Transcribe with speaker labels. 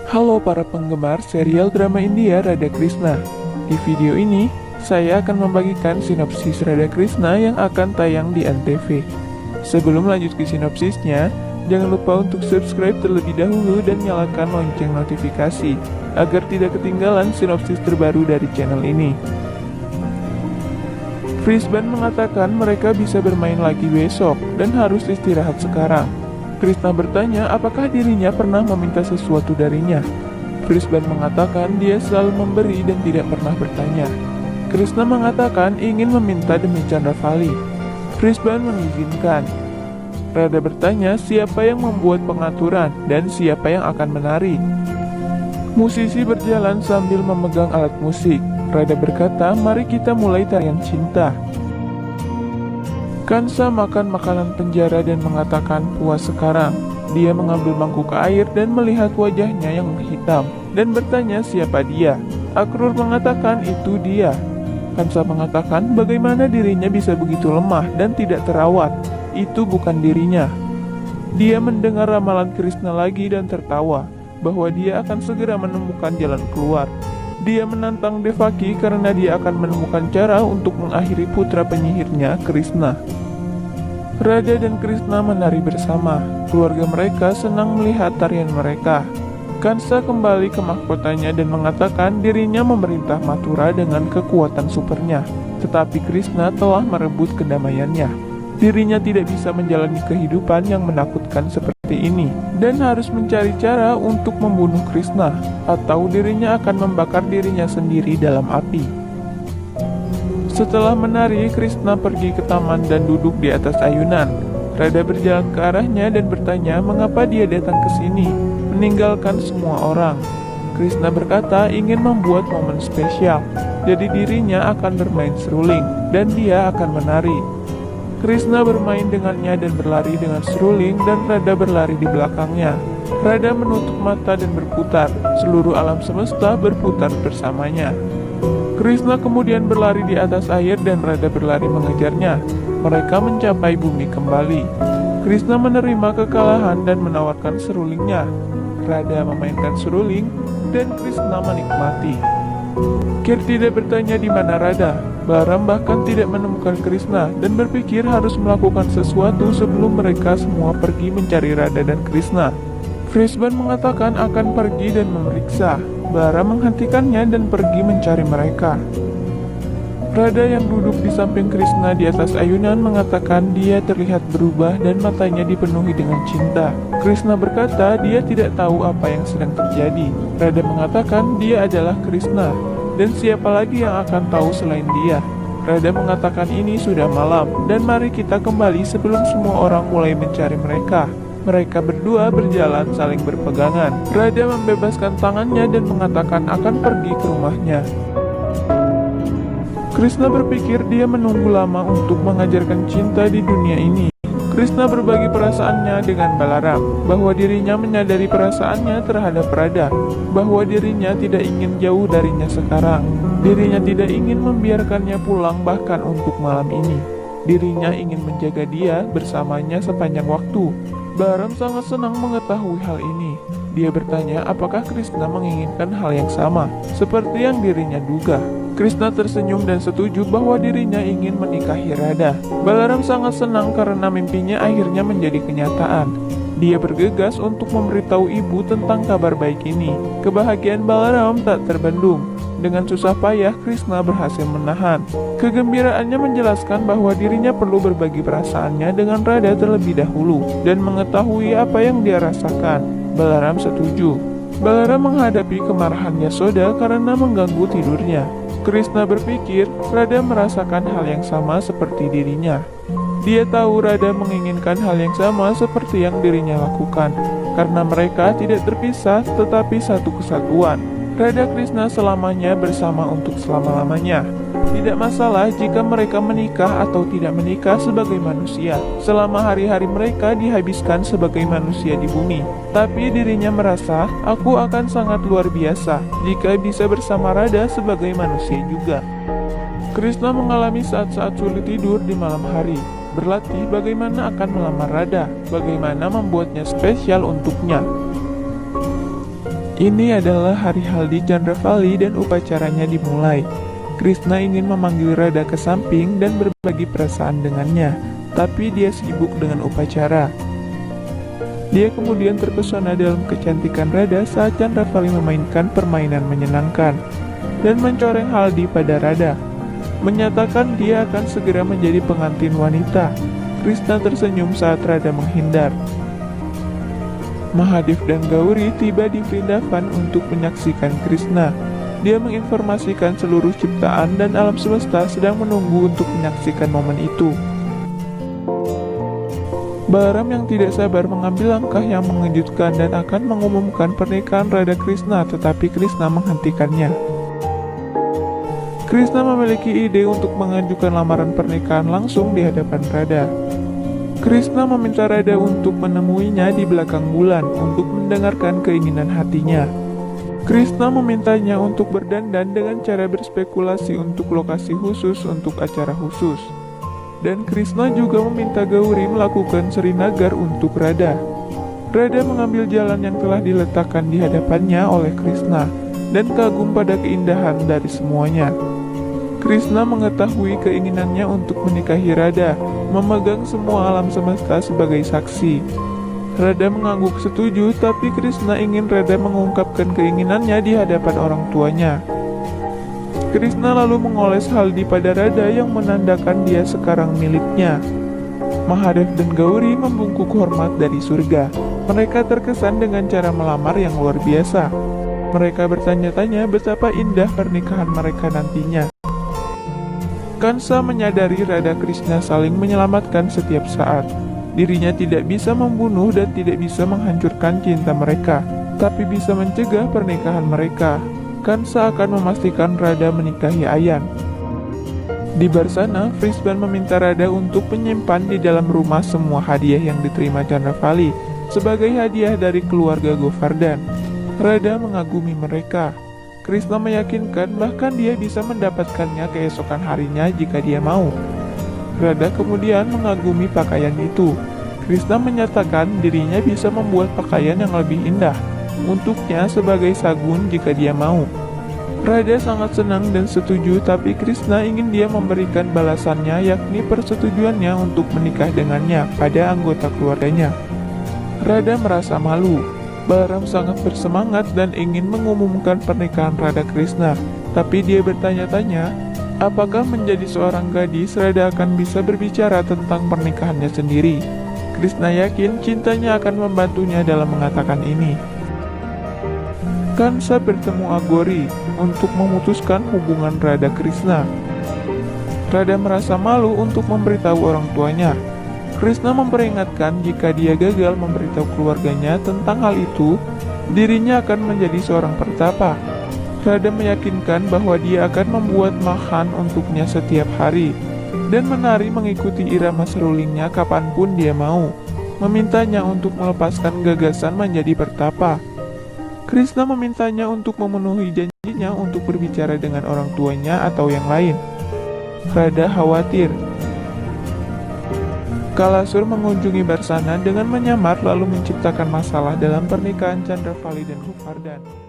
Speaker 1: Halo para penggemar serial drama India Radha Krishna. Di video ini, saya akan membagikan sinopsis Radha Krishna yang akan tayang di ANTV. Sebelum lanjut ke sinopsisnya, jangan lupa untuk subscribe terlebih dahulu dan nyalakan lonceng notifikasi agar tidak ketinggalan sinopsis terbaru dari channel ini. Frisbane mengatakan mereka bisa bermain lagi besok dan harus istirahat sekarang. Krishna bertanya apakah dirinya pernah meminta sesuatu darinya. Frisbane mengatakan dia selalu memberi dan tidak pernah bertanya. Krishna mengatakan ingin meminta demi Chandravali. Frisbane mengizinkan. Radha bertanya siapa yang membuat pengaturan dan siapa yang akan menari. Musisi berjalan sambil memegang alat musik. Radha berkata, mari kita mulai tarian cinta. Kansa makan makanan penjara dan mengatakan puas sekarang. Dia mengambil mangkuk air dan melihat wajahnya yang hitam dan bertanya siapa dia. Akrur mengatakan itu dia. Kansa mengatakan bagaimana dirinya bisa begitu lemah dan tidak terawat. Itu bukan dirinya. Dia mendengar ramalan Krishna lagi dan tertawa bahwa dia akan segera menemukan jalan keluar. Dia menantang Devaki karena dia akan menemukan cara untuk mengakhiri putra penyihirnya, Krishna. Radha dan Krishna menari bersama. Keluarga mereka senang melihat tarian mereka. Kansa kembali ke mahkotanya dan mengatakan dirinya memerintah Mathura dengan kekuatan supernya. Tetapi Krishna telah merebut kedamaiannya. Dirinya tidak bisa menjalani kehidupan yang menakutkan seperti ini dan harus mencari cara untuk membunuh Krishna, atau dirinya akan membakar dirinya sendiri dalam api. Setelah menari, Krishna pergi ke taman dan duduk di atas ayunan. Radha berjalan ke arahnya dan bertanya mengapa dia datang ke sini, meninggalkan semua orang. Krishna berkata ingin membuat momen spesial, jadi dirinya akan bermain seruling dan dia akan menari. Krishna bermain dengannya dan berlari dengan seruling dan Radha berlari di belakangnya. Radha menutup mata dan berputar. Seluruh alam semesta berputar bersamanya. Krishna kemudian berlari di atas air dan Radha berlari mengejarnya. Mereka mencapai bumi kembali. Krishna menerima kekalahan dan menawarkan serulingnya. Radha memainkan seruling dan Krishna menikmati. Kirtida bertanya di mana Radha. Balaram bahkan tidak menemukan Krishna dan berpikir harus melakukan sesuatu sebelum mereka semua pergi mencari Radha dan Krishna. Frisbane mengatakan akan pergi dan memeriksa. Balaram menghentikannya dan pergi mencari mereka. Radha yang duduk di samping Krishna di atas ayunan mengatakan dia terlihat berubah dan matanya dipenuhi dengan cinta. Krishna berkata dia tidak tahu apa yang sedang terjadi. Radha mengatakan dia adalah Krishna. Dan siapa lagi yang akan tahu selain dia? Radha mengatakan ini sudah malam, dan mari kita kembali sebelum semua orang mulai mencari mereka. Mereka berdua berjalan saling berpegangan. Radha membebaskan tangannya dan mengatakan akan pergi ke rumahnya. Krishna berpikir dia menunggu lama untuk mengajarkan cinta di dunia ini. Krishna berbagi perasaannya dengan Balaram, bahwa dirinya menyadari perasaannya terhadap Radha, bahwa dirinya tidak ingin jauh darinya sekarang. Dirinya tidak ingin membiarkannya pulang bahkan untuk malam ini. Dirinya ingin menjaga dia bersamanya sepanjang waktu. Balaram sangat senang mengetahui hal ini. Dia bertanya apakah Krishna menginginkan hal yang sama, seperti yang dirinya duga. Krishna tersenyum dan setuju bahwa dirinya ingin menikahi Radha. Balaram sangat senang karena mimpinya akhirnya menjadi kenyataan. Dia bergegas untuk memberitahu ibu tentang kabar baik ini. Kebahagiaan Balaram tak terbendung. Dengan susah payah, Krishna berhasil menahan. Kegembiraannya menjelaskan bahwa dirinya perlu berbagi perasaannya dengan Radha terlebih dahulu dan mengetahui apa yang dia rasakan. Balaram setuju. Balaram menghadapi kemarahan Yasoda karena mengganggu tidurnya. Krishna berpikir Radha merasakan hal yang sama seperti dirinya. Dia tahu Radha menginginkan hal yang sama seperti yang dirinya lakukan, karena mereka tidak terpisah tetapi satu kesatuan. Radha Krishna selamanya bersama untuk selama-lamanya. Tidak masalah jika mereka menikah atau tidak menikah sebagai manusia, selama hari-hari mereka dihabiskan sebagai manusia di bumi. Tapi dirinya merasa, aku akan sangat luar biasa jika bisa bersama Radha sebagai manusia juga. Krishna mengalami saat-saat sulit tidur di malam hari, berlatih bagaimana akan melamar Radha, bagaimana membuatnya spesial untuknya. Ini adalah hari haldi Chandravali dan upacaranya dimulai. Krishna ingin memanggil Radha ke samping dan berbagi perasaan dengannya, tapi dia sibuk dengan upacara. Dia kemudian terpesona dalam kecantikan Radha saat Chandravali memainkan permainan menyenangkan dan mencoreng haldi pada Radha, menyatakan dia akan segera menjadi pengantin wanita. Krishna tersenyum saat Radha menghindar. Mahadev dan Gauri tiba di Vrindavan untuk menyaksikan Krishna. Dia menginformasikan seluruh ciptaan dan alam semesta sedang menunggu untuk menyaksikan momen itu. Balaram yang tidak sabar mengambil langkah yang mengejutkan dan akan mengumumkan pernikahan Radha Krishna, tetapi Krishna menghentikannya. Krishna memiliki ide untuk mengajukan lamaran pernikahan langsung di hadapan Radha. Krishna meminta Radha untuk menemuinya di belakang bulan untuk mendengarkan keinginan hatinya. Krishna memintanya untuk berdandan dengan cara berspekulasi untuk lokasi khusus untuk acara khusus. Dan Krishna juga meminta Gauri melakukan Srinagar untuk Radha. Radha mengambil jalan yang telah diletakkan di hadapannya oleh Krishna dan kagum pada keindahan dari semuanya. Krishna mengetahui keinginannya untuk menikahi Radha, memegang semua alam semesta sebagai saksi. Radha mengangguk setuju, tapi Krishna ingin Radha mengungkapkan keinginannya di hadapan orang tuanya. Krishna lalu mengoles haldi pada Radha yang menandakan dia sekarang miliknya. Mahadev dan Gauri membungkuk hormat dari surga. Mereka terkesan dengan cara melamar yang luar biasa. Mereka bertanya-tanya betapa indah pernikahan mereka nantinya. Kansa menyadari Radha Krishna saling menyelamatkan setiap saat. Dirinya tidak bisa membunuh dan tidak bisa menghancurkan cinta mereka, tapi bisa mencegah pernikahan mereka. Kansa akan memastikan Radha menikahi Ayan. Di Barsana, Vrisban meminta Radha untuk menyimpan di dalam rumah semua hadiah yang diterima Chandravali sebagai hadiah dari keluarga Govardhan. Radha mengagumi mereka. Krishna meyakinkan bahkan dia bisa mendapatkannya keesokan harinya jika dia mau. Radha kemudian mengagumi pakaian itu. Krishna menyatakan dirinya bisa membuat pakaian yang lebih indah untuknya sebagai sagun jika dia mau. Radha sangat senang dan setuju, tapi Krishna ingin dia memberikan balasannya, yakni persetujuannya untuk menikah dengannya pada anggota keluarganya. Radha merasa malu. Balaram sangat bersemangat dan ingin mengumumkan pernikahan Radha Krishna, tapi dia bertanya-tanya, apakah menjadi seorang gadis Radha akan bisa berbicara tentang pernikahannya sendiri? Krishna yakin cintanya akan membantunya dalam mengatakan ini. Kansa bertemu Agori untuk memutuskan hubungan Radha Krishna. Radha merasa malu untuk memberitahu orang tuanya. Krishna memperingatkan jika dia gagal memberitahu keluarganya tentang hal itu, dirinya akan menjadi seorang pertapa. Radha meyakinkan bahwa dia akan membuat mahan untuknya setiap hari dan menari mengikuti irama serulingnya kapanpun dia mau, memintanya untuk melepaskan gagasan menjadi pertapa. Krishna memintanya untuk memenuhi janjinya untuk berbicara dengan orang tuanya atau yang lain. Radha khawatir. Kalasur mengunjungi Barsana dengan menyamar lalu menciptakan masalah dalam pernikahan Chandravali dan Govardhan.